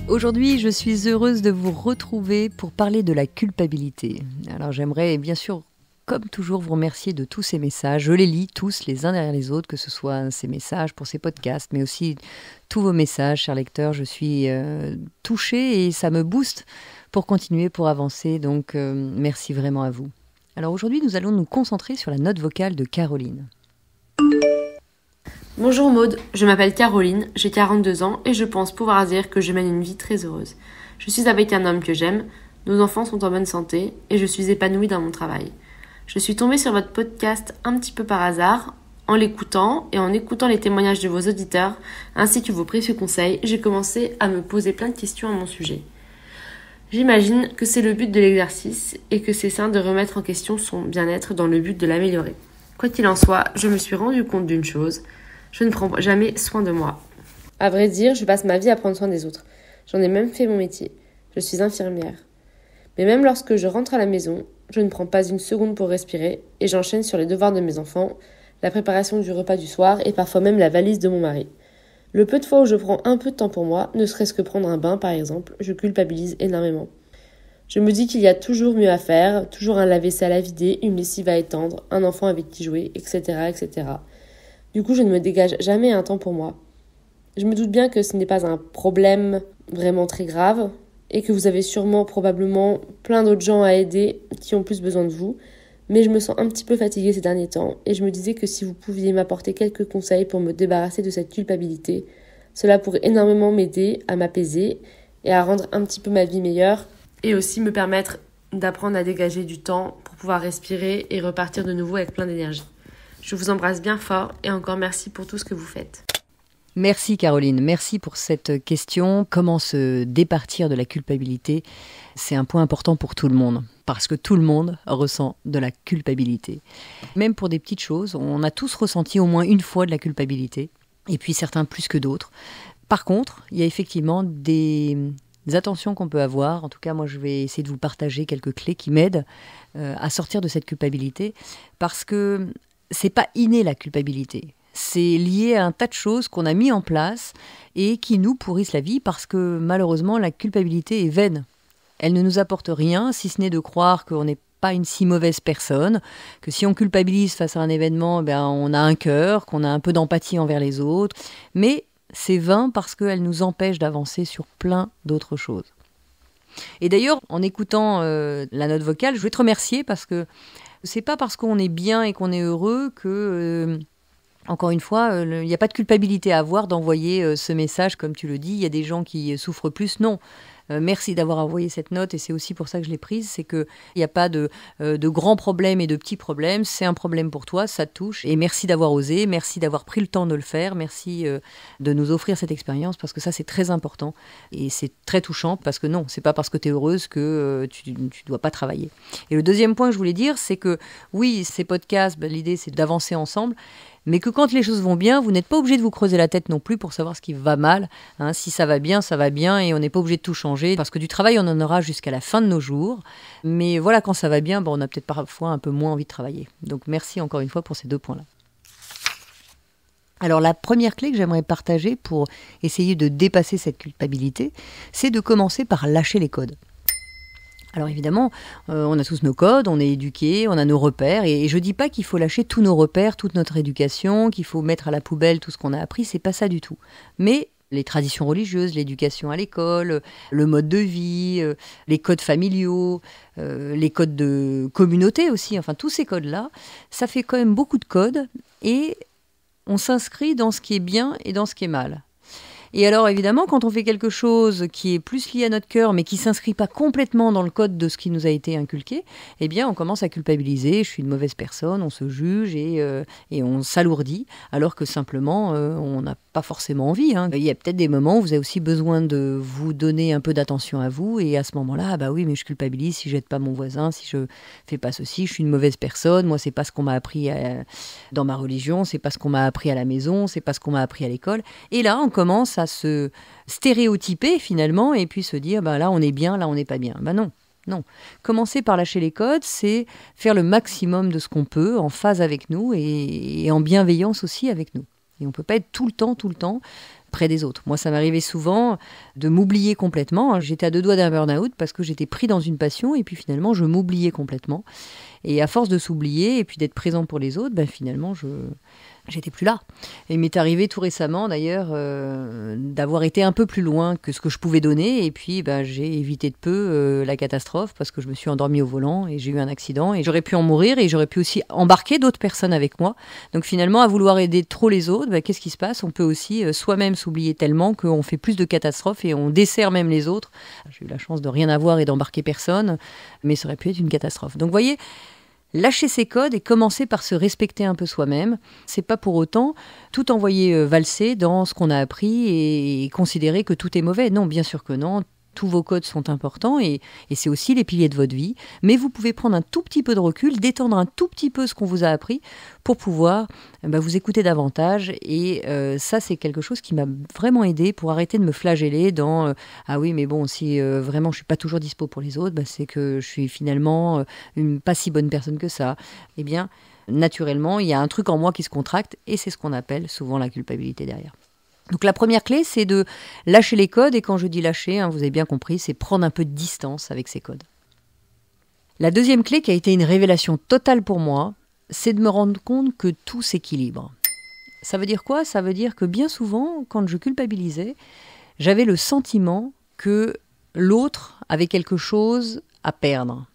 Aujourd'hui, je suis heureuse de vous retrouver pour parler de la culpabilité. Alors j'aimerais bien sûr, comme toujours, vous remercier de tous ces messages. Je les lis tous les uns derrière les autres, que ce soit ces messages pour ces podcasts, mais aussi tous vos messages, chers lecteurs. Je suis touchée et ça me booste pour continuer, pour avancer. Donc merci vraiment à vous. Alors aujourd'hui, nous allons nous concentrer sur la note vocale de Caroline. Bonjour Maude, je m'appelle Caroline, j'ai 42 ans et je pense pouvoir dire que je mène une vie très heureuse. Je suis avec un homme que j'aime, nos enfants sont en bonne santé et je suis épanouie dans mon travail. Je suis tombée sur votre podcast un petit peu par hasard. En l'écoutant et en écoutant les témoignages de vos auditeurs ainsi que vos précieux conseils, j'ai commencé à me poser plein de questions à mon sujet. J'imagine que c'est le but de l'exercice et que c'est sain de remettre en question son bien-être dans le but de l'améliorer. Quoi qu'il en soit, je me suis rendu compte d'une chose. Je ne prends jamais soin de moi. À vrai dire, je passe ma vie à prendre soin des autres. J'en ai même fait mon métier. Je suis infirmière. Mais même lorsque je rentre à la maison, je ne prends pas une seconde pour respirer et j'enchaîne sur les devoirs de mes enfants, la préparation du repas du soir et parfois même la valise de mon mari. Le peu de fois où je prends un peu de temps pour moi, ne serait-ce que prendre un bain par exemple, je culpabilise énormément. Je me dis qu'il y a toujours mieux à faire, toujours un lave-vaisselle à vider, une lessive à étendre, un enfant avec qui jouer, etc., etc. Du coup, je ne me dégage jamais un temps pour moi. Je me doute bien que ce n'est pas un problème vraiment très grave et que vous avez sûrement, probablement, plein d'autres gens à aider qui ont plus besoin de vous. Mais je me sens un petit peu fatiguée ces derniers temps et je me disais que si vous pouviez m'apporter quelques conseils pour me débarrasser de cette culpabilité, cela pourrait énormément m'aider à m'apaiser et à rendre un petit peu ma vie meilleure et aussi me permettre d'apprendre à dégager du temps pour pouvoir respirer et repartir de nouveau avec plein d'énergie. Je vous embrasse bien fort et encore merci pour tout ce que vous faites. Merci Caroline, merci pour cette question. Comment se départir de la culpabilité ? C'est un point important pour tout le monde, parce que tout le monde ressent de la culpabilité. Même pour des petites choses, on a tous ressenti au moins une fois de la culpabilité, et puis certains plus que d'autres. Par contre, il y a effectivement des attentions qu'on peut avoir. En tout cas, moi je vais essayer de vous partager quelques clés qui m'aident à sortir de cette culpabilité, parce que c'est pas inné la culpabilité. C'est lié à un tas de choses qu'on a mis en place et qui nous pourrissent la vie parce que malheureusement la culpabilité est vaine. Elle ne nous apporte rien si ce n'est de croire qu'on n'est pas une si mauvaise personne, que si on culpabilise face à un événement, on a un cœur, qu'on a un peu d'empathie envers les autres. Mais c'est vain parce qu'elle nous empêche d'avancer sur plein d'autres choses. Et d'ailleurs, en écoutant la note vocale, je vais te remercier parce que c'est pas parce qu'on est bien et qu'on est heureux que, encore une fois, il n'y a pas de culpabilité à avoir d'envoyer ce message, comme tu le dis. Il y a des gens qui souffrent plus. Non. Merci d'avoir envoyé cette note et c'est aussi pour ça que je l'ai prise. C'est qu'il n'y a pas de grands problèmes et de petits problèmes. C'est un problème pour toi, ça te touche. Et merci d'avoir osé, merci d'avoir pris le temps de le faire. Merci de nous offrir cette expérience parce que ça, c'est très important. Et c'est très touchant parce que non, c'est pas parce que tu es heureuse que tu dois pas travailler. Et le deuxième point que je voulais dire, c'est que oui, ces podcasts, l'idée, c'est d'avancer ensemble. Mais que quand les choses vont bien, vous n'êtes pas obligé de vous creuser la tête non plus pour savoir ce qui va mal. Si ça va bien et on n'est pas obligé de tout changer. Parce que du travail, on en aura jusqu'à la fin de nos jours. Mais voilà, quand ça va bien, on a peut-être parfois un peu moins envie de travailler. Donc merci encore une fois pour ces 2 points-là. Alors la première clé que j'aimerais partager pour essayer de dépasser cette culpabilité, c'est de commencer par lâcher les codes. Alors évidemment, on a tous nos codes, on est éduqués, on a nos repères, et je dis pas qu'il faut lâcher tous nos repères, toute notre éducation, qu'il faut mettre à la poubelle tout ce qu'on a appris, c'est pas ça du tout. Mais les traditions religieuses, l'éducation à l'école, le mode de vie, les codes familiaux, les codes de communauté aussi, enfin tous ces codes-là, ça fait quand même beaucoup de codes, et on s'inscrit dans ce qui est bien et dans ce qui est mal. Et alors évidemment, quand on fait quelque chose qui est plus lié à notre cœur, mais qui ne s'inscrit pas complètement dans le code de ce qui nous a été inculqué, eh bien on commence à culpabiliser, je suis une mauvaise personne, on se juge et on s'alourdit, alors que simplement on n'a pas forcément envie. Il y a peut-être des moments où vous avez aussi besoin de vous donner un peu d'attention à vous, et à ce moment-là, oui, mais je culpabilise si je n'aide pas mon voisin, si je ne fais pas ceci, je suis une mauvaise personne, moi c'est pas ce qu'on m'a appris dans ma religion, c'est pas ce qu'on m'a appris à la maison, c'est pas ce qu'on m'a appris à l'école. Et là, on commence à se stéréotyper finalement et puis se dire là on est bien, là on n'est pas bien. Non. Commencer par lâcher les codes, c'est faire le maximum de ce qu'on peut en phase avec nous et en bienveillance aussi avec nous. Et on ne peut pas être tout le temps près des autres. Moi, ça m'arrivait souvent de m'oublier complètement. J'étais à 2 doigts d'un burn-out parce que j'étais pris dans une passion et puis finalement, je m'oubliais complètement. Et à force de s'oublier et puis d'être présent pour les autres, finalement, j'étais plus là. Et il m'est arrivé tout récemment, d'ailleurs, d'avoir été un peu plus loin que ce que je pouvais donner. Et puis, j'ai évité de peu la catastrophe parce que je me suis endormie au volant et j'ai eu un accident. Et j'aurais pu en mourir et j'aurais pu aussi embarquer d'autres personnes avec moi. Donc finalement, à vouloir aider trop les autres, qu'est-ce qui se passe ? On peut aussi soi-même s'oublier tellement qu'on fait plus de catastrophes et on dessert même les autres. J'ai eu la chance de rien avoir et d'embarquer personne, mais ça aurait pu être une catastrophe. Donc vous voyez, lâcher ses codes et commencer par se respecter un peu soi-même, c'est pas pour autant tout envoyer valser dans ce qu'on a appris et considérer que tout est mauvais. Non, bien sûr que non. Tous vos codes sont importants et c'est aussi les piliers de votre vie. Mais vous pouvez prendre un tout petit peu de recul, détendre un tout petit peu ce qu'on vous a appris pour pouvoir vous écouter davantage. Et ça, c'est quelque chose qui m'a vraiment aidé pour arrêter de me flageller dans ah oui, mais bon, si vraiment je suis pas toujours dispo pour les autres, c'est que je suis finalement une pas si bonne personne que ça. Eh bien, naturellement, il y a un truc en moi qui se contracte et c'est ce qu'on appelle souvent la culpabilité derrière. Donc la première clé, c'est de lâcher les codes. Et quand je dis lâcher, vous avez bien compris, c'est prendre un peu de distance avec ces codes. La deuxième clé, qui a été une révélation totale pour moi, c'est de me rendre compte que tout s'équilibre. Ça veut dire quoi ? Ça veut dire que bien souvent, quand je culpabilisais, j'avais le sentiment que l'autre avait quelque chose à perdre.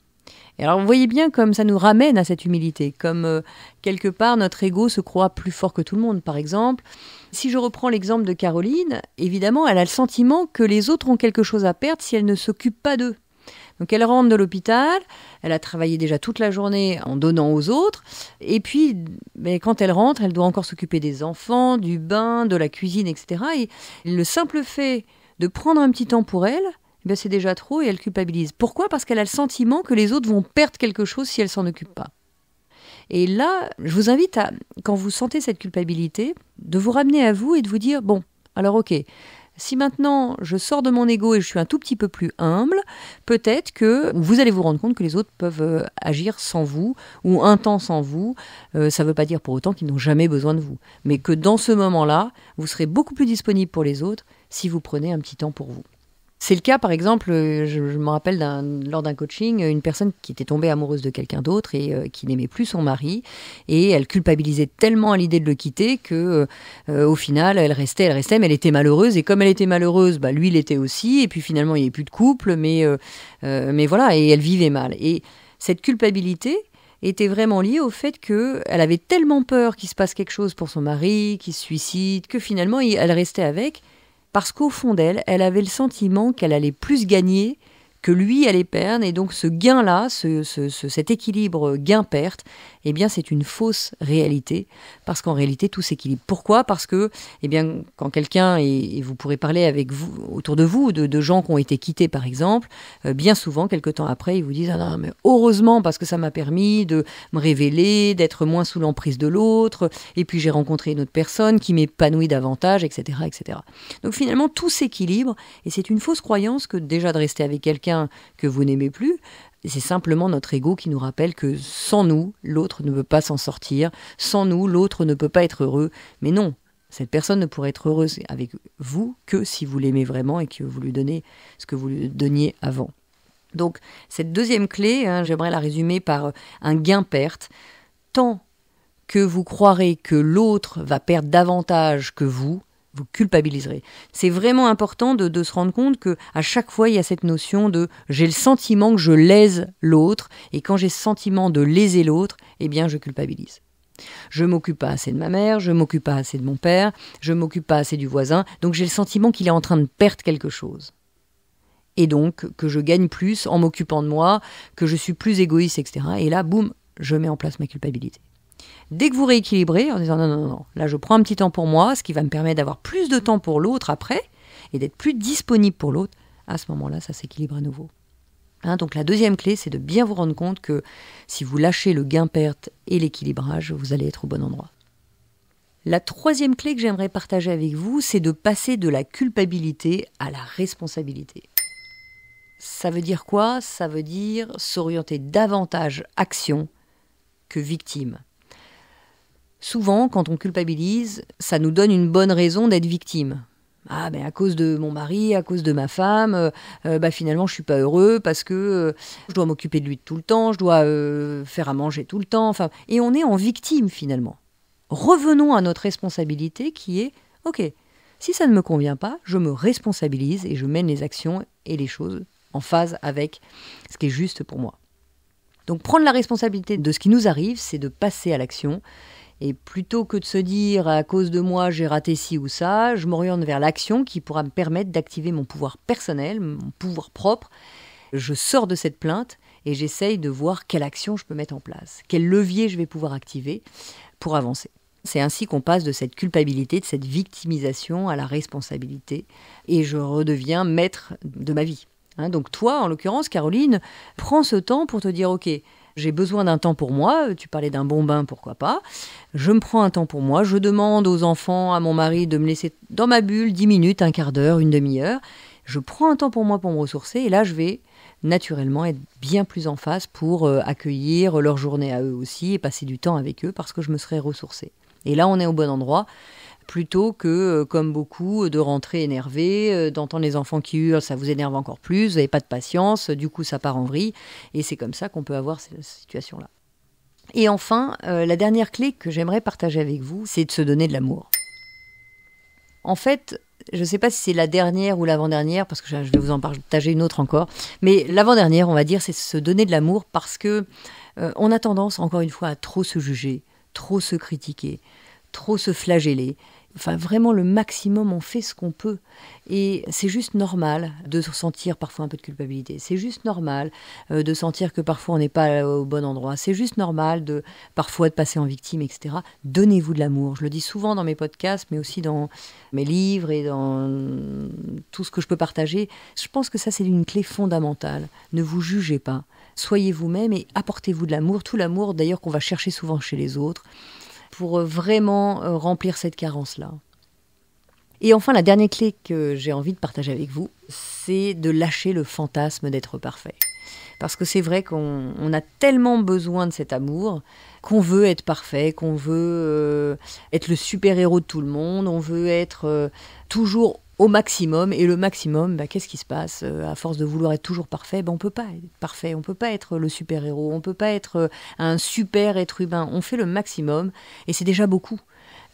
Et alors vous voyez bien comme ça nous ramène à cette humilité, comme quelque part notre ego se croit plus fort que tout le monde. Par exemple, si je reprends l'exemple de Caroline, évidemment elle a le sentiment que les autres ont quelque chose à perdre si elle ne s'occupe pas d'eux. Donc elle rentre de l'hôpital, elle a travaillé déjà toute la journée en donnant aux autres, et puis quand elle rentre, elle doit encore s'occuper des enfants, du bain, de la cuisine, etc. Et le simple fait de prendre un petit temps pour elle, c'est déjà trop et elle culpabilise. Pourquoi ? Parce qu'elle a le sentiment que les autres vont perdre quelque chose si elle ne s'en occupe pas. Et là, je vous invite à, quand vous sentez cette culpabilité, de vous ramener à vous et de vous dire, bon, alors ok, si maintenant je sors de mon ego et je suis un tout petit peu plus humble, peut-être que vous allez vous rendre compte que les autres peuvent agir sans vous ou un temps sans vous. Ça ne veut pas dire pour autant qu'ils n'ont jamais besoin de vous, mais que dans ce moment-là, vous serez beaucoup plus disponible pour les autres si vous prenez un petit temps pour vous. C'est le cas, par exemple, je me rappelle lors d'un coaching, une personne qui était tombée amoureuse de quelqu'un d'autre et qui n'aimait plus son mari. Et elle culpabilisait tellement à l'idée de le quitter que, au final, elle restait, mais elle était malheureuse. Et comme elle était malheureuse, lui l'était aussi. Et puis finalement, il n'y avait plus de couple, mais voilà, et elle vivait mal. Et cette culpabilité était vraiment liée au fait qu'elle avait tellement peur qu'il se passe quelque chose pour son mari, qu'il se suicide, que finalement, elle restait avec. Parce qu'au fond d'elle, elle avait le sentiment qu'elle allait plus gagner que lui allait perdre. Et donc ce gain-là, cet équilibre gain-perte, eh bien c'est une fausse réalité. Parce qu'en réalité, tout s'équilibre. Pourquoi ? Parce que quand quelqu'un, et vous pourrez parler avec vous, autour de vous, de gens qui ont été quittés par exemple, bien souvent, quelque temps après, ils vous disent « Ah non, mais heureusement, parce que ça m'a permis de me révéler, d'être moins sous l'emprise de l'autre, et puis j'ai rencontré une autre personne qui m'épanouit davantage, etc. etc. » Donc finalement, tout s'équilibre, et c'est une fausse croyance que déjà de rester avec quelqu'un que vous n'aimez plus, c'est simplement notre ego qui nous rappelle que sans nous, l'autre ne peut pas s'en sortir, sans nous, l'autre ne peut pas être heureux. Mais non, cette personne ne pourrait être heureuse avec vous que si vous l'aimez vraiment et que vous lui donnez ce que vous lui donniez avant. Donc cette deuxième clé, j'aimerais la résumer par un gain-perte. Tant que vous croirez que l'autre va perdre davantage que vous culpabiliserez. C'est vraiment important de se rendre compte que à chaque fois, il y a cette notion de « j'ai le sentiment que je lèse l'autre » et quand j'ai ce sentiment de léser l'autre, eh bien, je culpabilise. Je m'occupe pas assez de ma mère, je m'occupe pas assez de mon père, je m'occupe pas assez du voisin, donc j'ai le sentiment qu'il est en train de perdre quelque chose. Et donc, que je gagne plus en m'occupant de moi, que je suis plus égoïste, etc. Et là, boum, je mets en place ma culpabilité. Dès que vous rééquilibrez en disant non, là je prends un petit temps pour moi, ce qui va me permettre d'avoir plus de temps pour l'autre après et d'être plus disponible pour l'autre, à ce moment-là, ça s'équilibre à nouveau. Donc la deuxième clé, c'est de bien vous rendre compte que si vous lâchez le gain-perte et l'équilibrage, vous allez être au bon endroit. La troisième clé que j'aimerais partager avec vous, c'est de passer de la culpabilité à la responsabilité. Ça veut dire quoi ? Ça veut dire s'orienter davantage action que victime. Souvent, quand on culpabilise, ça nous donne une bonne raison d'être victime. Ah ben à cause de mon mari, à cause de ma femme, finalement je suis pas heureux parce que je dois m'occuper de lui tout le temps, je dois faire à manger tout le temps. Enfin, et on est en victime finalement. Revenons à notre responsabilité qui est ok. Si ça ne me convient pas, je me responsabilise et je mène les actions et les choses en phase avec ce qui est juste pour moi. Donc prendre la responsabilité de ce qui nous arrive, c'est de passer à l'action. Et plutôt que de se dire à cause de moi j'ai raté ci ou ça, je m'oriente vers l'action qui pourra me permettre d'activer mon pouvoir personnel, mon pouvoir propre. Je sors de cette plainte et j'essaye de voir quelle action je peux mettre en place, quel levier je vais pouvoir activer pour avancer. C'est ainsi qu'on passe de cette culpabilité, de cette victimisation à la responsabilité et je redeviens maître de ma vie. Donc toi, en l'occurrence, Caroline, prends ce temps pour te dire ok, j'ai besoin d'un temps pour moi, tu parlais d'un bon bain, pourquoi pas. Je me prends un temps pour moi, je demande aux enfants, à mon mari de me laisser dans ma bulle 10 minutes, un quart d'heure, une demi-heure. Je prends un temps pour moi pour me ressourcer et là je vais naturellement être bien plus en phase pour accueillir leur journée à eux aussi et passer du temps avec eux parce que je me serai ressourcée. Et là on est au bon endroit. Plutôt que, comme beaucoup, de rentrer énervé, d'entendre les enfants qui hurlent, ça vous énerve encore plus, vous n'avez pas de patience, du coup ça part en vrille, et c'est comme ça qu'on peut avoir cette situation-là. Et enfin, la dernière clé que j'aimerais partager avec vous, c'est de se donner de l'amour. En fait, je ne sais pas si c'est la dernière ou l'avant-dernière, parce que je vais vous en partager une autre encore, mais l'avant-dernière, on va dire, c'est se donner de l'amour parce que on a tendance, encore une fois, à trop se juger, trop se critiquer, trop se flageller. Enfin, vraiment, le maximum, on fait ce qu'on peut. Et c'est juste normal de sentir parfois un peu de culpabilité. C'est juste normal de sentir que parfois on n'est pas au bon endroit. C'est juste normal parfois de passer en victime, etc. Donnez-vous de l'amour. Je le dis souvent dans mes podcasts, mais aussi dans mes livres et dans tout ce que je peux partager. Je pense que ça, c'est une clé fondamentale. Ne vous jugez pas. Soyez vous-même et apportez-vous de l'amour. Tout l'amour, d'ailleurs, qu'on va chercher souvent chez les autres, pour vraiment remplir cette carence-là. Et enfin, la dernière clé que j'ai envie de partager avec vous, c'est de lâcher le fantasme d'être parfait. Parce que c'est vrai qu'on a tellement besoin de cet amour qu'on veut être parfait, qu'on veut être le super-héros de tout le monde, on veut être toujours au maximum. Et le maximum, qu'est-ce qui se passe ? À force de vouloir être toujours parfait, on ne peut pas être parfait, on ne peut pas être le super-héros, on ne peut pas être un super être humain. On fait le maximum et c'est déjà beaucoup.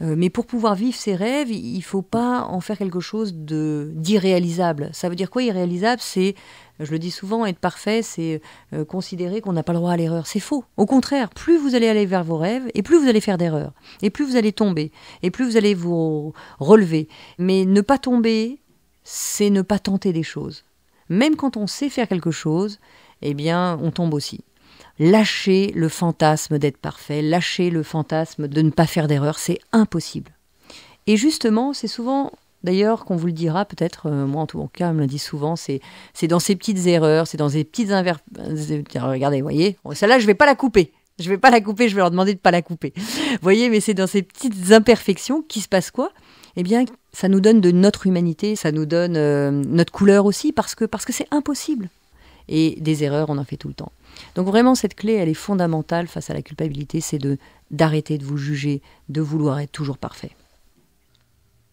Mais pour pouvoir vivre ses rêves, il ne faut pas en faire quelque chose d'irréalisable. Ça veut dire quoi, irréalisable ? C'est, je le dis souvent, être parfait, c'est considérer qu'on n'a pas le droit à l'erreur. C'est faux. Au contraire, plus vous allez aller vers vos rêves, et plus vous allez faire d'erreurs. Et plus vous allez tomber. Et plus vous allez vous relever. Mais ne pas tomber, c'est ne pas tenter des choses. Même quand on sait faire quelque chose, eh bien, on tombe aussi. Lâchez le fantasme d'être parfait, lâchez le fantasme de ne pas faire d'erreur, c'est impossible. Et justement, c'est souvent, d'ailleurs, qu'on vous le dira, peut-être, moi en tout cas, on me le dit souvent, c'est dans ces petites erreurs, c'est dans ces petites regardez, vous voyez, celle-là, je ne vais pas la couper. Je vais leur demander de ne pas la couper. Vous voyez, mais c'est dans ces petites imperfections qu'il se passe quoi ? Eh bien, ça nous donne de notre humanité, ça nous donne notre couleur aussi, parce que c'est impossible. Et des erreurs, on en fait tout le temps. Donc vraiment, cette clé, elle est fondamentale face à la culpabilité, c'est d'arrêter de vous juger, de vouloir être toujours parfait.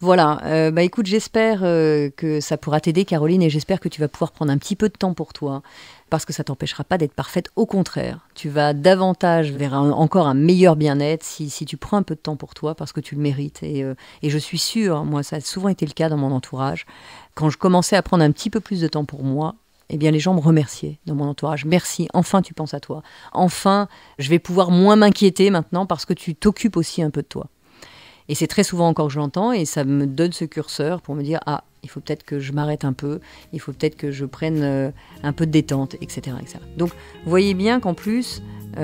Voilà, écoute, j'espère que ça pourra t'aider, Caroline, et j'espère que tu vas pouvoir prendre un petit peu de temps pour toi, parce que ça t'empêchera pas d'être parfaite. Au contraire, tu vas davantage vers encore un meilleur bien-être si tu prends un peu de temps pour toi, parce que tu le mérites. Et je suis sûre, moi, ça a souvent été le cas dans mon entourage, quand je commençais à prendre un petit peu plus de temps pour moi, eh bien, les gens me remerciaient dans mon entourage. Merci, enfin tu penses à toi. Enfin, je vais pouvoir moins m'inquiéter maintenant parce que tu t'occupes aussi un peu de toi. Et c'est très souvent encore que je l'entends et ça me donne ce curseur pour me dire « Ah, il faut peut-être que je m'arrête un peu, il faut peut-être que je prenne un peu de détente, etc. etc. » Donc, vous voyez bien qu'en plus,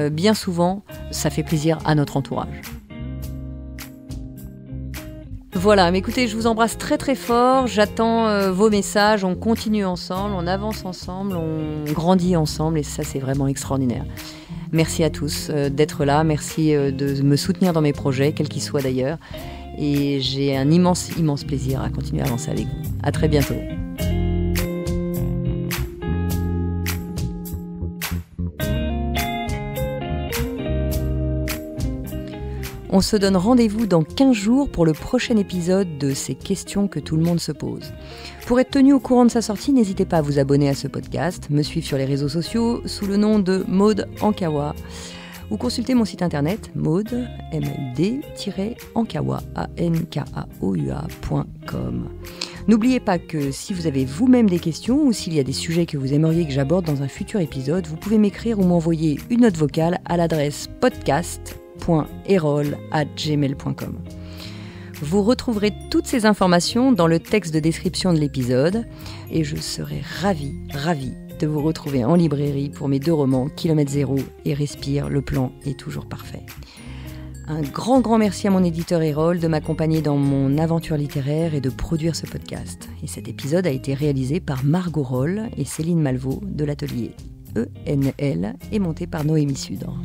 bien souvent, ça fait plaisir à notre entourage. Voilà, mais écoutez, je vous embrasse très très fort, j'attends vos messages, on continue ensemble, on avance ensemble, on grandit ensemble et ça c'est vraiment extraordinaire. Merci à tous d'être là, merci de me soutenir dans mes projets, quels qu'ils soient d'ailleurs, et j'ai un immense plaisir à continuer à avancer avec vous. À très bientôt. On se donne rendez-vous dans 15 jours pour le prochain épisode de ces questions que tout le monde se pose. Pour être tenu au courant de sa sortie, n'hésitez pas à vous abonner à ce podcast, me suivre sur les réseaux sociaux sous le nom de Maud Ankawa ou consulter mon site internet maud, MD-ankawa, ANKAOUA.com. N'oubliez pas que si vous avez vous-même des questions ou s'il y a des sujets que vous aimeriez que j'aborde dans un futur épisode, vous pouvez m'écrire ou m'envoyer une note vocale à l'adresse podcast.erol@gmail.com. Vous retrouverez toutes ces informations dans le texte de description de l'épisode et je serai ravie de vous retrouver en librairie pour mes 2 romans, Kilomètre Zéro et Respire, le plan est toujours parfait. Un grand merci à mon éditeur Erol de m'accompagner dans mon aventure littéraire et de produire ce podcast. Et cet épisode a été réalisé par Margot Roll et Céline Malvaux de l'atelier ENL et monté par Noémie Sudre.